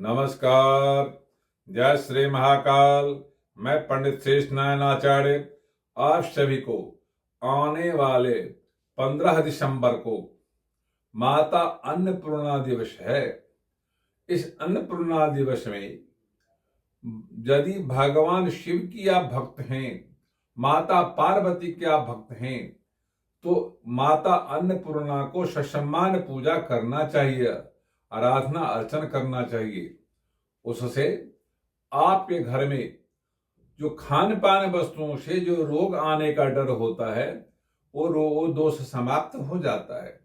नमस्कार। जय श्री महाकाल। मैं पंडित शेष नारायण आचार्य आप सभी को आने वाले 15 दिसंबर को माता अन्नपूर्णा दिवस है। इस अन्नपूर्णा दिवस में यदि भगवान शिव की आप भक्त हैं, माता पार्वती के आप भक्त हैं, तो माता अन्नपूर्णा को ससम्मान पूजा करना चाहिए, आराधना अर्चन करना चाहिए। उससे आपके घर में जो खान पान वस्तुओं से जो रोग आने का डर होता है वो दोष समाप्त हो जाता है।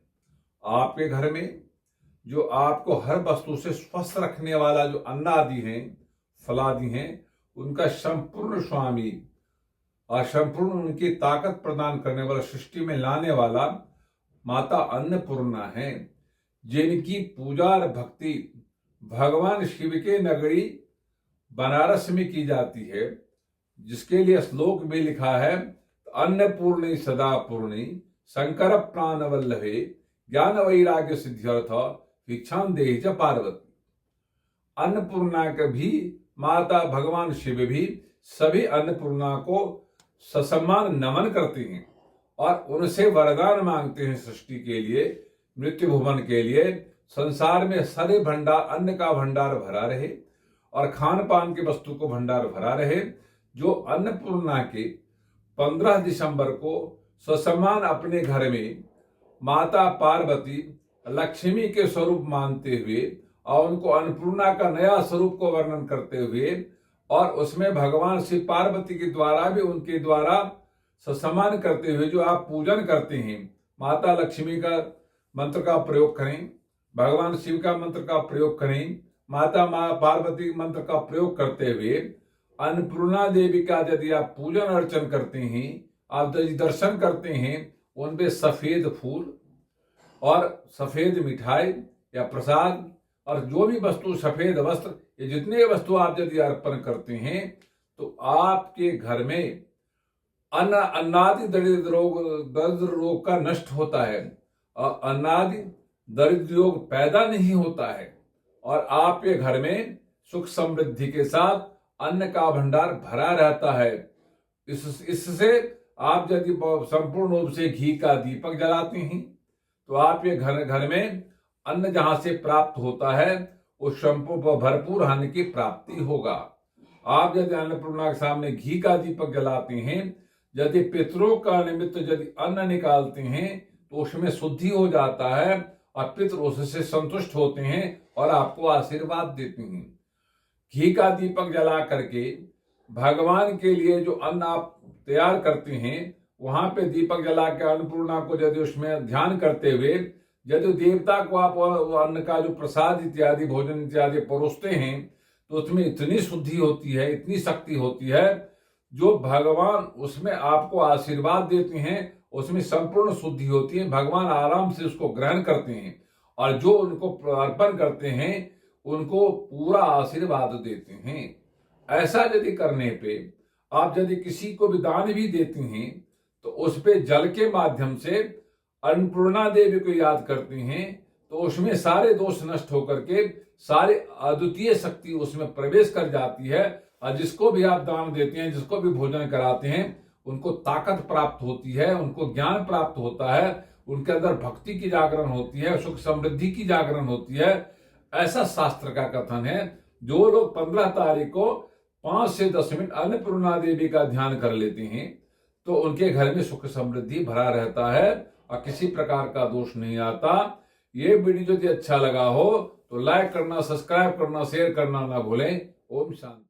आपके घर में जो आपको हर वस्तु से स्वस्थ रखने वाला जो अन्न आदि हैं, फल आदि हैं, उनका संपूर्ण स्वामी और संपूर्ण उनकी ताकत प्रदान करने वाला, सृष्टि में लाने वाला माता अन्नपूर्णा है, जिनकी पूजा और भक्ति भगवान शिव के नगरी बनारस में की जाती है, जिसके लिए श्लोक में लिखा है, अन्नपूर्णी सदा पूर्णी शंकर प्राण वल्लभे ज्ञान वैराग्य सिद्ध्यर्थ भिक्षाम देहि च पार्वती। अन्नपूर्णा के भी माता भगवान शिव भी सभी अन्नपूर्णा को ससम्मान नमन करते हैं और उनसे वरदान मांगते हैं, सृष्टि के लिए, मृत्यु भुवन के लिए, संसार में सारे भंडार, अन्न का भंडार भरा रहे और खान पान के वस्तु को भंडार भरा रहे। जो अन्नपूर्णा के 15 दिसंबर को ससम्मान अपने घर में माता पार्वती लक्ष्मी के स्वरूप मानते हुए और उनको अन्नपूर्णा का नया स्वरूप को वर्णन करते हुए और उसमें भगवान शिव पार्वती के द्वारा भी उनके द्वारा ससम्मान करते हुए जो आप पूजन करते हैं, माता लक्ष्मी का मंत्र का प्रयोग करें, भगवान शिव का मंत्र का प्रयोग करें, माता पार्वती मंत्र का प्रयोग करते हुए अन्नपूर्णा देवी का यदि आप पूजन अर्चन करते हैं, आप यदि दर्शन करते हैं, उनपे सफेद फूल और सफेद मिठाई या प्रसाद और जो भी वस्तु, सफेद वस्त्र, ये जितने वस्तु आप यदि अर्पण करते हैं, तो आपके घर में अन्नादि दरिद्र रोग का नष्ट होता है और अन्नादि दरिद्र योग पैदा नहीं होता है और आपके घर में सुख समृद्धि के साथ अन्न का भंडार भरा रहता है। इससे आप यदि संपूर्ण रूप से घी का दीपक जलाते हैं, तो आपके घर में अन्न जहां से प्राप्त होता है उस संपूर्ण भरपूर अन्न की प्राप्ति होगा। आप यदि अन्नपूर्णा के सामने घी का दीपक जलाते हैं, यदि पितरों का निमित्त यदि अन्न निकालते हैं, तो उसमें शुद्धि हो जाता है और पितर उससे संतुष्ट होते हैं और आपको आशीर्वाद देते हैं। घी का दीपक जला करके भगवान के लिए जो अन्न आप तैयार करते हैं, वहां पे दीपक जला के अन्नपूर्णा को यदि उसमें ध्यान करते हुए यदि देवता को आप अन्न का जो प्रसाद इत्यादि, भोजन इत्यादि परोसते हैं, तो उसमें इतनी शुद्धि होती है, इतनी शक्ति होती है, जो भगवान उसमें आपको आशीर्वाद देते हैं, उसमें संपूर्ण शुद्धि होती है। भगवान आराम से उसको ग्रहण करते हैं और जो उनको अर्पण करते हैं उनको पूरा आशीर्वाद देते हैं। ऐसा यदि करने पे आप यदि किसी को भी दान भी देते हैं, तो उस पे जल के माध्यम से अन्नपूर्णा देवी को याद करते हैं, तो उसमें सारे दोष नष्ट होकर के सारे अद्वितीय शक्ति उसमें प्रवेश कर जाती है और जिसको भी आप दान देते हैं, जिसको भी भोजन कराते हैं, उनको ताकत प्राप्त होती है, उनको ज्ञान प्राप्त होता है, उनके अंदर भक्ति की जागरण होती है, सुख समृद्धि की जागरण होती है। ऐसा शास्त्र का कथन है। जो लोग 15 तारीख को 5 से 10 मिनट अन्नपूर्णा देवी का ध्यान कर लेते हैं, तो उनके घर में सुख समृद्धि भरा रहता है और किसी प्रकार का दोष नहीं आता। ये वीडियो यदि अच्छा लगा हो तो लाइक करना, सब्सक्राइब करना, शेयर करना ना भूलें। ओम शांति।